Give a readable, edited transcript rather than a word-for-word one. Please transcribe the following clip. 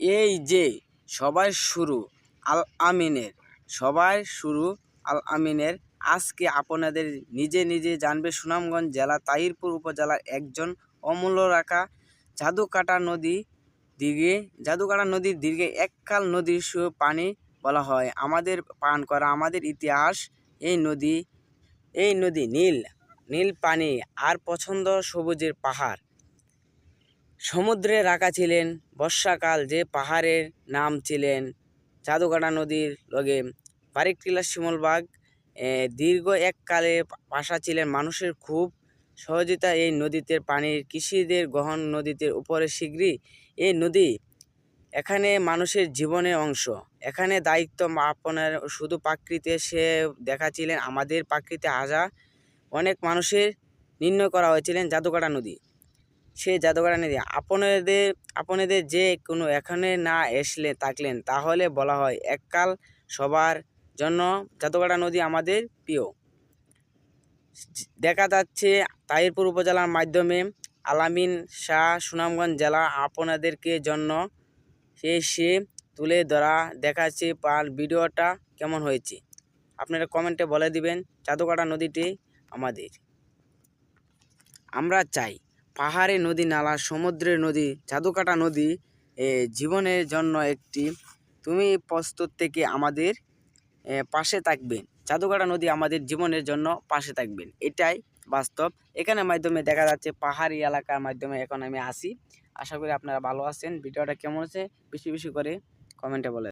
এই যে সবাই শুরু আল আমিনের আজকে আপনাদের নিজে নিজে জানবে সুনামগঞ্জ জেলা তাহিরপুর উপজেলার একজন অমূল্য রাখা জাদুকাটা নদীর দীর্ঘে এককাল নদীর পানি বলা হয় আমাদের পান করা আমাদের ইতিহাস। এই নদী নীল পানি আর পছন্দ সবুজের পাহাড়। সমুদ্রে রাখা ছিলেন বর্ষাকাল যে পাহাড়ের নাম ছিলেন জাদুকাটা নদীর লগে বারিকটিলা শিমলবাগ। দীর্ঘ এককালে পাশা ছিলেন মানুষের খুব সহযোগিতা এই নদীতে পানির কৃষিদের গহন নদীতে উপরে শীঘ্রই এই নদী এখানে মানুষের জীবনের অংশ। এখানে দায়িত্ব আপনার শুধু প্রাকৃতে সে দেখাছিলেন আমাদের প্রাকৃতে অনেক মানুষের নির্ণয় করা হয়েছিলেন জাদুকাটা নদী। সেই জাদুকাটা নদী আপনাদের যে কোনো এখানে না থাকলেন তাহলে বলা হয় এককাল সবার জন্য জাদুকাটা নদী আমাদের প্রিয়। দেখা যাচ্ছে তাহিরপুর উপজেলার মাধ্যমে আলামিন শাহ সুনামগঞ্জ জেলা আপনাদেরকে জন্য সে তুলে ধরা দেখাচ্ছে। ভিডিওটা কেমন হয়েছে আপনারা কমেন্টে বলে দিবেন। জাদুকাটা নদীটি আমরা চাই পাহাড়ে নদী নালা সমুদ্রের নদী জাদুকাটা নদী জীবনের জন্য একটি তুমি প্রস্তুত থেকে আমাদের পাশে থাকবেন। জাদুকাটা নদী আমাদের জীবনের জন্য পাশে থাকবেন, এটাই বাস্তব। এখানে মাধ্যমে দেখা যাচ্ছে পাহাড়ি এলাকার মাধ্যমে এখন আমি আসি। আশা করি আপনারা ভালো আছেন। ভিডিওটা কেমন আছে বেশি বেশি করে কমেন্টে বলে